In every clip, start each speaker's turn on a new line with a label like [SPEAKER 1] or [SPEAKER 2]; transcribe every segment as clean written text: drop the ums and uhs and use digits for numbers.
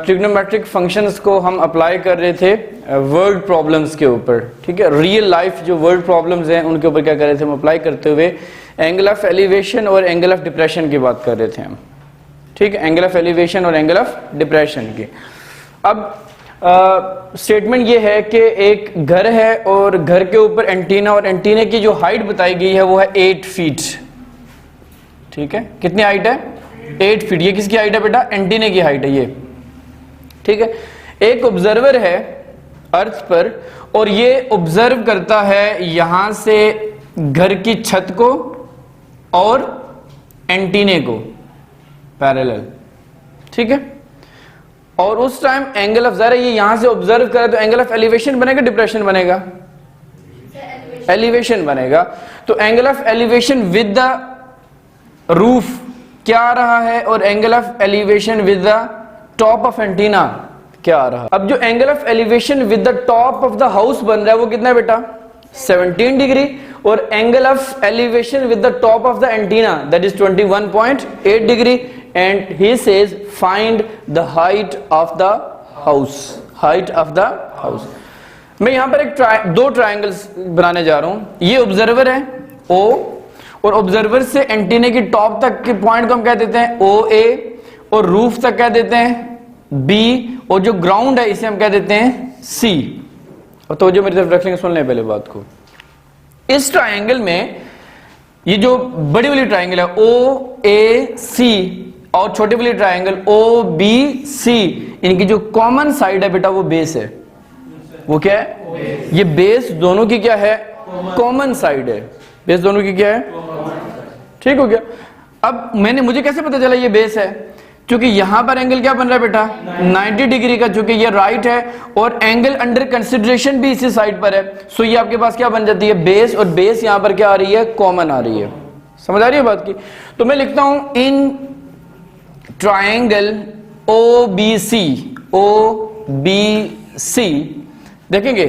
[SPEAKER 1] Trigonometric functions को हम apply कर रहे थे वर्ड प्रॉब्लम्स के ऊपर, ठीक है। रियल लाइफ जो वर्ड प्रॉब्लम्स हैं उनके ऊपर क्या कर रहे थे हम अप्लाई करते हुए एंगल ऑफ एलिवेशन और एंगल ऑफ डिप्रेशन की बात कर रहे थे हम, ठीक है। एंगल ऑफ एलिवेशन और एंगल ऑफ डिप्रेशन की। अब स्टेटमेंट ये है कि एक घर है और घर के ऊपर एंटीना, और एंटीने की जो हाइट बताई गई है वो है 8 फीट, ठीक है। कितनी हाइट है? 8 फीट। ये किसकी हाइट है बेटा? एंटीने की हाइट है ये, ठीक है। एक ऑब्जर्वर है अर्थ पर और ये ऑब्जर्व करता है यहां से घर की छत को और एंटीने को पैरेलल, ठीक है। और उस टाइम एंगल ऑफ, ज़रा ये यहां से ऑब्जर्व करे तो एंगल ऑफ एलिवेशन बनेगा डिप्रेशन बनेगा? एलिवेशन बनेगा। तो angle of elevation with the roof क्या आ रहा है और angle of elevation with the top of antenna क्या आ रहा है? अब जो angle of elevation with the top of the house बन रहा है वो कितना है बेटा? 17 डिग्री। और angle of elevation with the top of the antenna that is 21.8 degree. And he says find the height of the house, height of the house. मैं यहां पर दो ट्राइंगल्स बनाने जा रहा हूं। ये ऑब्जर्वर है O, और ऑब्जर्वर से एंटीने की टॉप तक के पॉइंट को हम कह देते हैं OA, और रूफ तक कह देते हैं B, और जो ग्राउंड है इसे हम कह देते हैं C। और तो जो मेरी तरफ रख लेंगे, सुन लें पहले बात को। इस ट्राइंगल में ये जो बड़ी वाली ट्राइंगल है OAC और छोटी वाली ट्राइंगल OBC, इनकी जो कॉमन साइड है बेटा वो बेस है। वो क्या है? ये बेस दोनों की क्या है? कॉमन साइड है। बेस दोनों की क्या है? ठीक हो गया। अब मुझे कैसे पता चला ये बेस है? क्योंकि यहां पर एंगल क्या बन रहा है बेटा? 90 डिग्री का, चूंकि ये राइट है और एंगल अंडर कंसिडरेशन भी इसी साइड पर है। सो ये आपके पास क्या बन जाती है? बेस। और बेस यहां पर क्या आ रही है? कॉमन आ रही है। समझ आ रही है बात की? तो मैं लिखता हूं इन ट्राइंगल OBC, देखेंगे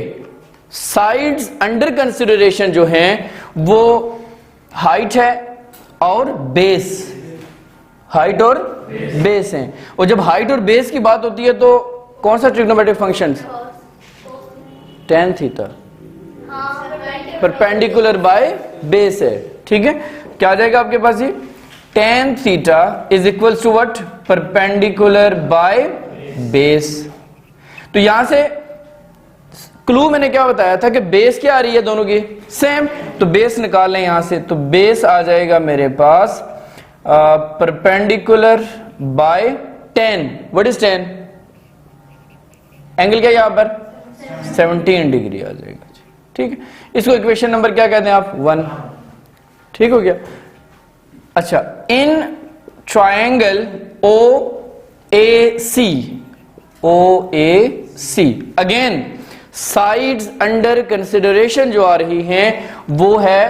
[SPEAKER 1] साइड्स अंडर कंसिडरेशन जो हैं वो हाइट है और बेस, हाइट और बेस हैं। और जब हाइट और बेस की बात होती है तो कौन सा trigonometric function? tan theta perpendicular by base है, ठीक है। क्या आ जाएगा आपके पास? ये tan theta is equal to what? Perpendicular by base. तो यहां से क्लू मैंने क्या बताया था कि बेस क्या आ रही है दोनों की? सेम। तो बेस निकाल लें यहां से। तो बेस आ जाएगा मेरे पास perpendicular by 10। What is 10? Angle क्या यहां पर? 17 डिग्री आ जाएगा, ठीक है। इसको इक्वेशन नंबर क्या कहते हैं आप? 1। ठीक हो गया। अच्छा, in triangle OAC again sides under consideration जो आ रही हैं वो है,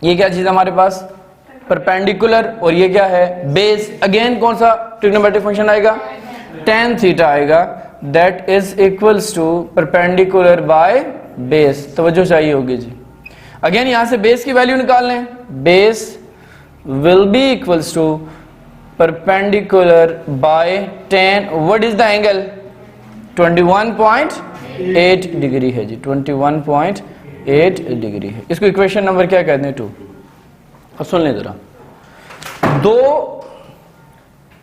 [SPEAKER 1] ये क्या चीज हमारे पास? परपेंडिकुलर। और ये क्या है? बेस। अगेन कौन सा ट्रिग्नोमेट्रिक फंक्शन आएगा? tan थीटा आएगा, that is equals to perpendicular by base. तवज्जो चाहिए होगी जी। अगेन यहां से बेस की वैल्यू निकाल लें। Base will be equals to perpendicular by tan. What is the angle? 21.8 degree है जी, 21.8 डिग्री है। इसको इक्वेशन नंबर क्या कहते हैं? 2। अब सुन लें जरा, दो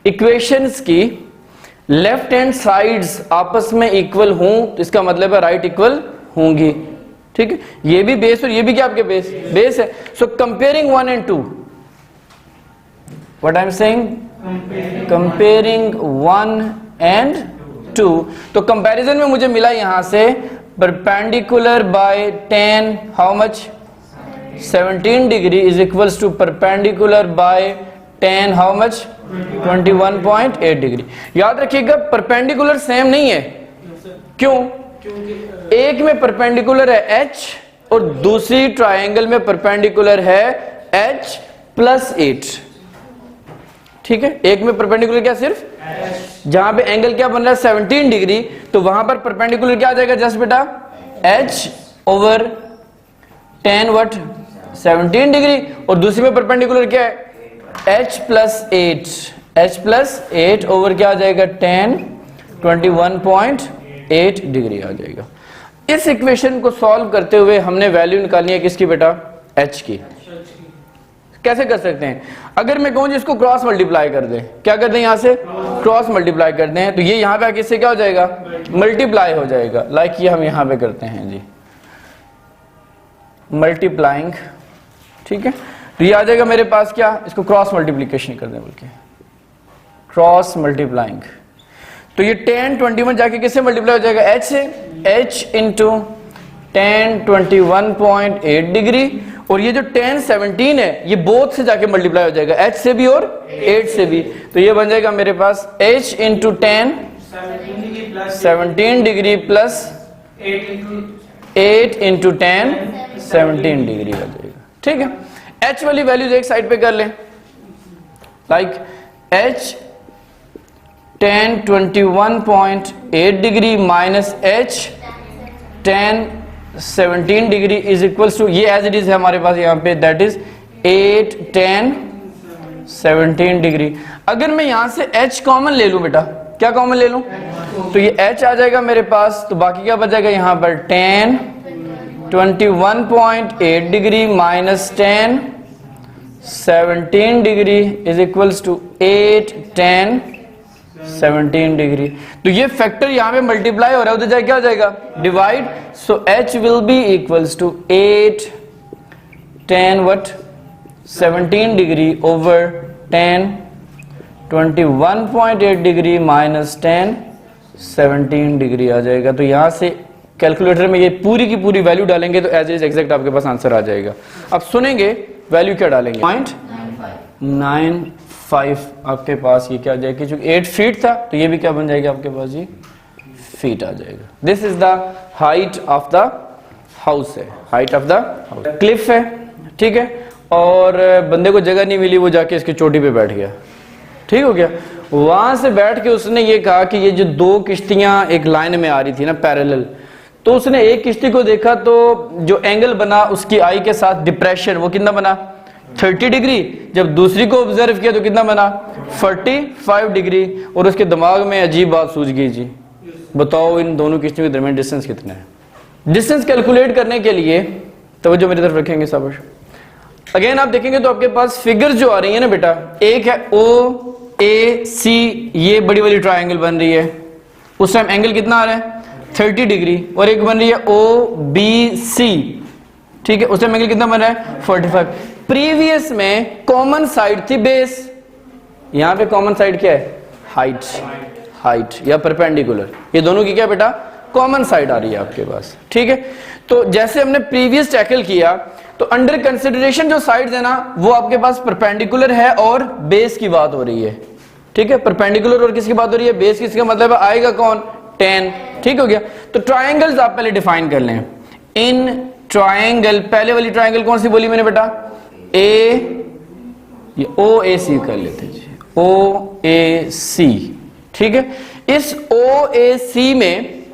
[SPEAKER 1] इक्वेशंस की लेफ्ट हैंड साइड्स आपस में इक्वल हों तो इसका मतलब है राइट इक्वल होंगी, ठीक है। ये भी बेस और ये भी क्या आपके बेस है। सो comparing 1 and 2, what I am saying? Comparing 1 and 2। तो कंपैरिजन में मुझे मिला यहां से perpendicular by tan how much? 17 degree is equals to perpendicular by tan how much? 21.8 degree. याद रखिएगा परपेंडिकुलर सेम नहीं है। क्यों? एक में परपेंडिकुलर है H और दूसरी ट्राइंगल में परपेंडिकुलर है H + 8, ठीक है। एक में परपेंडिकुलर क्या? सिर्फ जहां पे एंगल क्या बन रहा है? 17 डिग्री। तो वहां पर परपेंडिकुलर क्या आ जाएगा? जस्ट बेटा H over tan what? 17 degree. और दूसरी में परपेंडिकुलर क्या है? H + 8 ओवर क्या आ जाएगा? tan 21.8 डिग्री आ जाएगा। इस इक्वेशन को सॉल्व करते हुए हमने वैल्यू निकालनी है किसकी बेटा? h की। कैसे कर सकते हैं? अगर मैं कहूं जी इसको क्रॉस मल्टीप्लाई कर दें, क्या कर दें? यहां से क्रॉस मल्टीप्लाई कर दें तो ये यहां पे आके इससे क्या हो जाएगा? मल्टीप्लाई हो जाएगा। लाइक ये हम यहां पे करते हैं जी, मल्टीप्लाइंग, ठीक है। तो ये आ जाएगा मेरे पास क्या? इसको क्रॉस मल्टीप्लीकेशन कर दें, बल्कि क्रॉस मल्टीप्लाइंग। तो ये 10 21 जाके किससे मल्टीप्लाई हो जाएगा? h से। h इंटू 10 21.8 डिग्री, और ये जो 10 17 है ये बोथ से जाके मल्टीप्लाई हो जाएगा, h से भी और 8 से भी। तो ये बन जाएगा मेरे पास h into 10 17 degree plus 8 into 10 17 degree आ जाएगा, ठीक है। h वाली वैल्यूज एक साइड पे कर लें, like h 10 21.8 degree minus h 10 17 degree is equals to, ये एज इट इज है हमारे पास यहाँ पे, दैट इज 8 10 17 डिग्री। अगर मैं यहां से h कॉमन ले लूं बेटा, क्या कॉमन ले लूं? तो ये h आ जाएगा मेरे पास, तो बाकी क्या बचेगा यहाँ पर? 10 21.8 degree minus 10 17 degree is equals to 8 10 17 degree. तो ये फैक्टर यहाँ पे मल्टीप्लाई हो रहा है, उधर जाए क्या हो जाएगा? Divide. So h will be equals to 8 10 what 17 degree over 10 21.8 degree minus 10 17 degree आ जाएगा। तो यहाँ से कैलकुलेटर में ये पूरी की पूरी वैल्यू डालेंगे तो एज इज एग्जैक्ट आपके पास आंसर आ जाएगा। अब सुनेंगे वैल्यू क्या डालेंगे? 0.95 आपके पास ये क्या आ जाएगी? क्योंकि 8 फीट था तो ये भी क्या बन जाएगा आपके पास? ये फीट आ जाएगा। This is the height of the house है, height of the house. Cliff है, ठीक है, और बंदे को जगह नहीं मिली, वो जाके इसकी चोटी पे बैठ गया, ठीक हो गया। वहां से बैठ के उसने ये कहा कि ये जो दो किश्तियां एक लाइन में आ रही थी ना पैरेलल, तो उसने एक किश्ती को देखा तो जो एंगल बना उसकी आई के साथ डिप्रेशन, वो कितना बना? 30 डिग्री। जब दूसरी को ऑब्जर्व किया तो कितना बना? 45 डिग्री। और उसके दिमाग में अजीब बात सूझ गई जी, बताओ इन दोनों किश्तियों के दरमियान डिस्टेंस कितना है? डिस्टेंस कैलकुलेट करने के लिए तवज्जो मेरी तरफ रखेंगे शाबाश। अगेन आप देखेंगे तो आपके पास फिगर जो आ रही है ना बेटा, एक है OAC, ये बड़ी वाली ट्रायंगल बन रही है, उस टाइम एंगल कितना आ रहा है? 30 डिग्री। और एक बन रही है OBC, ठीक है, उस टाइम एंगल कितना बन रहा है? 45। प्रीवियस में कॉमन साइड थी बेस, यहां पे कॉमन साइड क्या है? हाइट, हाइट या परपेंडिकुलर, ये दोनों की क्या बेटा? कॉमन साइड आ रही है आपके पास, ठीक है। तो जैसे हमने प्रीवियस टैकल किया तो अंडर कंसिडरेशन जो साइड्स है ना वो आपके पास परपेंडिकुलर है और बेस की बात हो रही है, ठीक है। परपेंडिकुलर और किसकी बात हो रही है? बेस। किसका मतलब है? आएगा कौन? 10, ठीक हो गया। तो ट्रायंगल्स आप पहले डिफाइन कर लें। इन ट्रायंगल, पहले वाली ट्रायंगल कौन सी बोली मैंने बेटा? ये OAC कर लेते जी, OAC, ठीक है। इस OAC में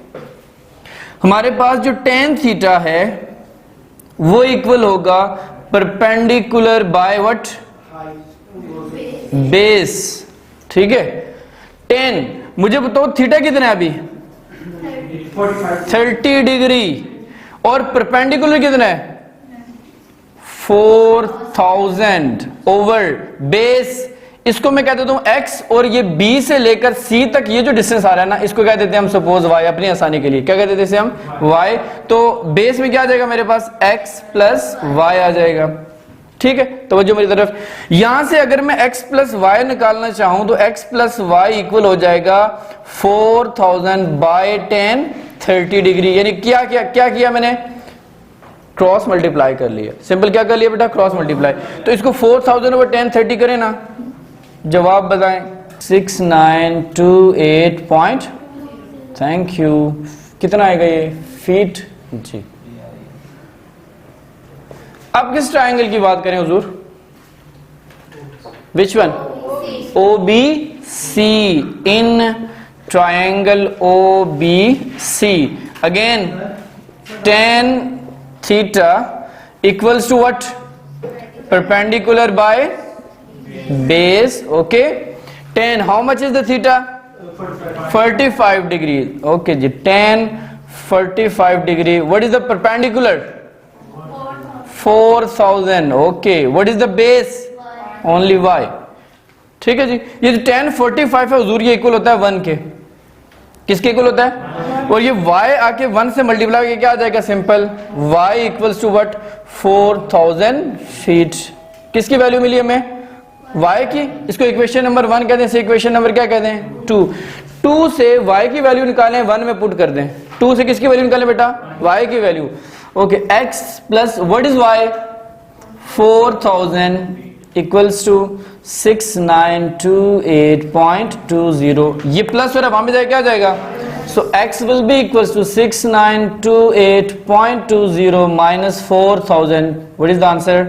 [SPEAKER 1] हमारे पास जो tan थीटा है वो इक्वल होगा परपेंडिकुलर बाय व्हाट? बेस, ठीक है। 10, मुझे बताओ थीटा कितना है अभी? 30 डिग्री। और परपेंडिकुलर कितना है? 4000 ओवर बेस। इसको मैं कह देता हूं x, और ये B से लेकर C तक ये जो डिस्टेंस आ रहा है ना, इसको कह देते हैं हम सपोज y, अपनी आसानी के लिए क्या कह देते हैं इसे हम? y। तो बेस में क्या आ जाएगा मेरे पास? x प्लस y आ जाएगा, ठीक है। तो जो मेरी तरफ यहां से अगर मैं x प्लस y निकालना चाहूं तो x प्लस y इक्वल हो जाएगा 4000 बाय 10 30 डिग्री। यानी क्या क्या क्या किया मैंने? क्रॉस मल्टीप्लाई कर लिया। सिंपल क्या कर लिया बेटा? Cross multiply. तो इसको 4000 ओवर 10 30 करें ना, जवाब बताएं। 6928 पॉइंट, थैंक यू। कितना आएगा ये? फीट जी। अब किस ट्रायंगल की बात करें हुजूर? Which one? OBC। In triangle OBC again tan theta equals to what? Perpendicular by base, okay. tan, how much is the theta? 45 degree. Okay जी, tan 45 degree. What is the perpendicular? 4000। Okay, what is the base? Only y। ठीक है जी, ये जो tan 45 है हुजूर ये equal होता है 1 के। किसके इक्वल होता है? और ये y आके 1 से मल्टीप्लाई करके क्या आ जाएगा? Simple, y equals to what? 4000 feet. किसकी वैल्यू मिली हमें? y की। इसको इक्वेशन नंबर 1 कहते हैं, इसे इक्वेशन नंबर क्या कहते हैं? 2। 2 से y की वैल्यू निकालें, 1 में पुट कर दें। 2 से किसकी वैल्यू निकालें बेटा? y की value. Okay, x plus what is y? 4000 equals to 6928.20। ये प्लस और वहां पे जाए क्या जाएगा? So x will be equals to 6928.20 minus 4000। What is the answer?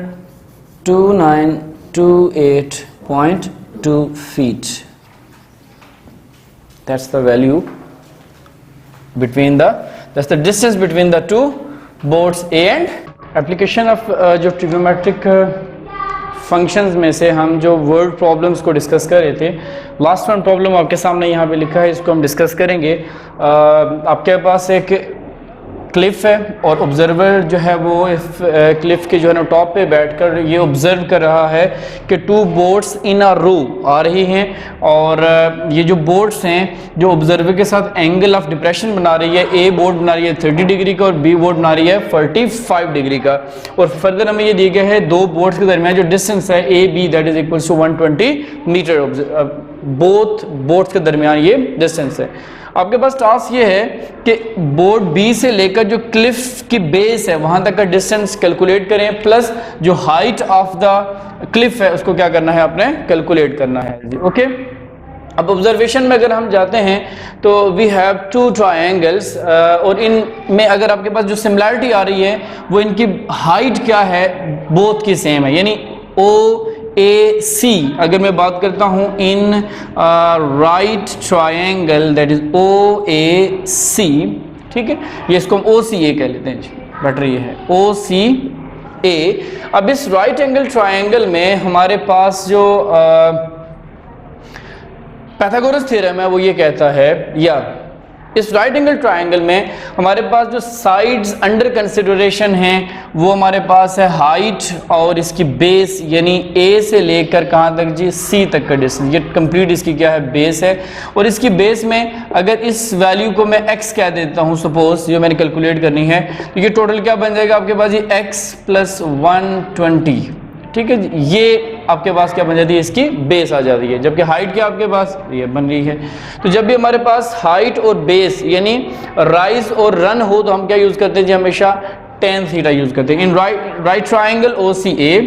[SPEAKER 1] 2928.2 feet. That's the value between that's the distance between the two boards A and application of जो trigonometric functions में से हम जो वर्ड प्रॉब्लम्स को discuss कर रहे थे, last one problem आपके सामने यहाँ पे लिखा है, इसको हम डिस्कस करेंगे। आपके पास एक क्लिफ है और ऑब्जर्वर जो है वो क्लिफ के जो है ना टॉप पे बैठकर ये ऑब्जर्व कर रहा है कि 2 बोट्स इन अ रो आ रही हैं, और ये जो बोट्स हैं जो ऑब्जर्वर के साथ एंगल ऑफ डिप्रेशन बना रही है, ए बोट बना रही है 30 डिग्री का और बी बोट बना रही है 45 डिग्री का। और फर्दर हमें ये दिया गया है 2 बोट्स के दरमियान जो डिस्टेंस है A B that is equal to 120 meter. Both boats के दरमियान ये डिस्टेंस है। आपके पास टास्क ये है कि बोर्ड बी से लेकर जो क्लिफ की बेस है वहां तक का डिस्टेंस कैलकुलेट करें, प्लस जो हाइट ऑफ द क्लिफ है उसको क्या करना है? आपने कैलकुलेट करना है जी। ओके, अब ऑब्जर्वेशन में अगर हम जाते हैं तो वी हैव 2 ट्रायंगल्स, और इन में अगर आपके पास जो सिमिलैरिटी आ रही है वो इनकी हाइट क्या है? बोथ की सेम है, यानी OAC अगर मैं बात करता हूं in right triangle that is OAC, ठीक है, ये इसको हम OCA कह लेते हैं जी, बेटर ये है OCA। अब इस राइट एंगल ट्रायंगल में हमारे पास जो पाइथागोरस थ्योरम है वो ये कहता है, या इस राइट एंगल ट्रायंगल में हमारे पास जो साइड्स अंडर कंसिडरेशन हैं वो हमारे पास है हाइट और इसकी बेस, यानी ए से लेकर कहाँ तक जी? सी तक का डिस्टेंस। ये कंप्लीट इसकी क्या है? बेस है। और इसकी बेस में अगर इस वैल्यू को मैं x कह देता हूँ सपोज, जो मैंने कैलकुलेट करनी है, तो ये टोटल क्या बन जाएगा आपके पास? ये x प्लस 120, ठीक है जी। ये आपके पास क्या बन जाती है? इसकी बेस आ जाती है, जबकि हाइट क्या आपके पास ये बन रही है। तो जब भी हमारे पास हाइट और बेस यानी राइज और रन हो तो हम क्या यूज करते हैं जी? हमेशा tan थीटा यूज करते हैं। इन राइट ट्रायंगल OCA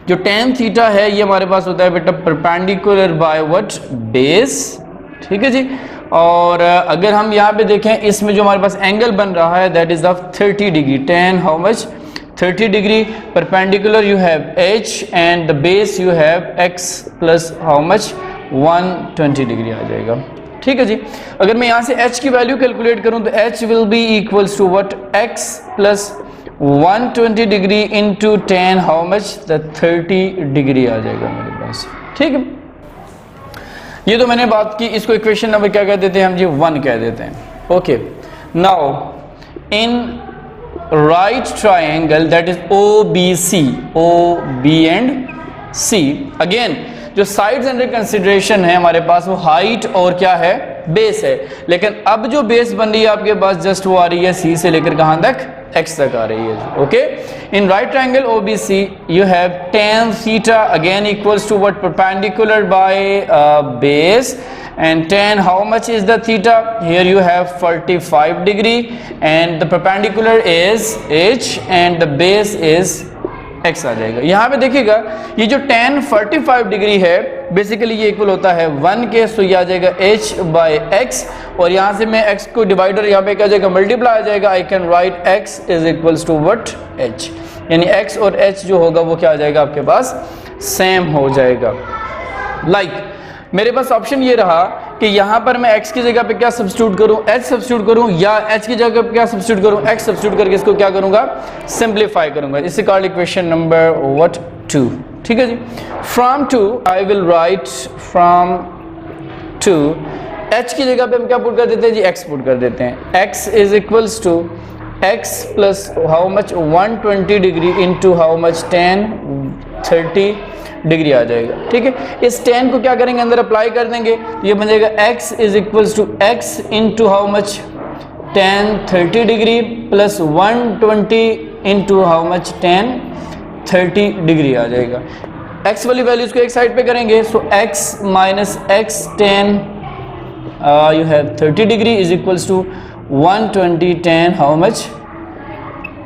[SPEAKER 1] जो tan थीटा है ये हमारे पास होता है बेटा परपेंडिकुलर बाय व्हाट? बेस, ठीक है जी। और अगर हम यहाँ पे देखें इसमें जो हमारे पास एंगल बन रहा है that is of 30 degree. tan how much? 30 degree, perpendicular you have h and the base you have x plus how much? 120 degree आ जाएगा, ठीक है जी। अगर मैं यहाँ से h की वैल्यू कैलकुलेट करूँ तो h will be equals to what? x plus 120 degree into tan how much? the 30 degree आ जाएगा मेरे पास, ठीक है। ये तो मैंने बात की, इसको इक्वेशन नंबर क्या कह देते हैं हम जी? 1 कह देते हैं। Okay, now in right triangle that is OBC, OB and C, again जो साइड्स अंडर कंसिडरेशन है हमारे पास वो हाइट और क्या है? बेस है। लेकिन अब जो बेस बन रही है आपके पास जस्ट वो आ रही है C से लेकर कहां तक? X तक आ रही है। Okay, in right triangle OBC you have tan theta again equals to what? Perpendicular by base, and tan how much is the theta? Here you have 45 degree and the perpendicular is h and the base is x आ जाएगा। यहाँ पे देखिएगा ये जो tan 45 degree है basically ये equal होता है 1 के, सो ये आ जाएगा h बाई x, और यहाँ से मैं x को डिवाइडर यहाँ पे क्या जाएगा? मल्टीप्लाई आ जाएगा। I can write x is equals to what? h, यानी x और h जो होगा वो क्या आ जाएगा आपके पास? सेम हो जाएगा। लाइक मेरे पास ऑप्शन ये रहा कि यहाँ पर मैं x की जगह पे क्या सब्स्टिट्यूट करूँ? h सब्स्टिट्यूट करूँ, या h की जगह पे क्या सब्स्टिट्यूट करूँ? x सब्स्टिट्यूट करके इसको क्या करूँगा? सिंप्लीफाई करूँगा। इसे कॉल्ड इक्वेशन नंबर व्हाट? 2, ठीक है जी। From 2 I will write from two, h की जगह पे हम क्या पुट कर देते हैं जी, x पुट कर देते हैं। x is equals to x plus how much 120 degree into how much 10 30 degree आ जाएगा। ठीक है, इस 10 को क्या करेंगे, अंदर अप्लाई कर देंगे, ये बन जाएगा x is equals to x into how much 10 30 degree plus 120 into how much 10 30 degree आ जाएगा। x वाली वैल्यूज को एक साइड पे करेंगे, so x minus x 10 you have 30 degree is equals to 120 10 how much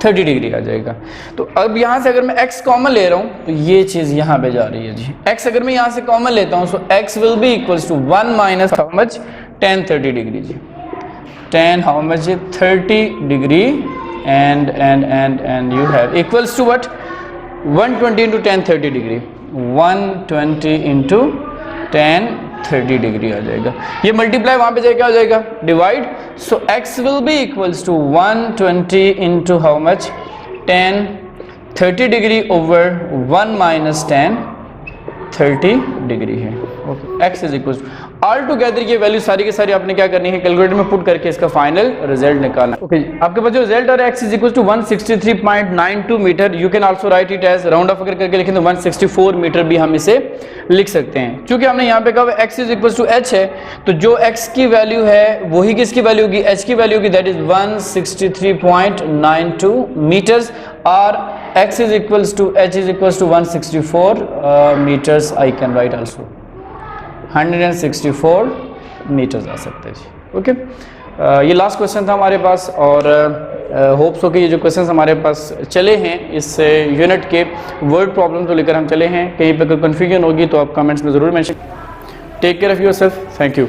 [SPEAKER 1] 30 degree आ जाएगा। तो अब यहाँ से अगर मैं x कॉमन ले रहा हूँ तो ये चीज़ यहाँ पे जा रही है जी। x अगर मैं यहाँ से कॉमन लेता हूँ, so x will be equals to 1 minus how much 10 30 degree जी, 10 how much 30 degree and you have equals to what 120 into 10 30 degree, 120 into 10 30 degree आ जाएगा। ये मल्टीप्लाई वहाँ पे जाए क्या हो जाएगा, divide, so x will be equals to 120 into how much 10 30 degree over 1 minus 10 30 degree है। Okay, x is equals all together ये वैल्यू सारी की सारी आपने क्या करनी है, कैलकुलेटर में पुट करके इसका फाइनल रिजल्ट निकालना। ओके, आपके पास जो रिजल्ट आ रहा है x is equal to 163.92 meter, you can also write it as round off अगर करके लिखें तो 164 मीटर भी हम इसे लिख सकते हैं। क्योंकि हमने यहाँ पे कहा x is equal to h है, तो जो x की वैल्यू है वही किसकी वैल्यू होगी, h की वैल्यू होगी, दैट इज 163.92 मीटर्स, और x is equals to h is equals to 164 metres, I can write also 164 metres आ सकते हैं जी। ओके, ये लास्ट क्वेश्चन था हमारे पास, और होप्स हो कि ये जो क्वेश्चंस हमारे पास चले हैं इस यूनिट के वर्ड प्रॉब्लम को लेकर हम चले हैं, कहीं पर कोई कन्फ्यूजन होगी तो आप कमेंट्स में ज़रूर mention. Take care of yourself, thank you.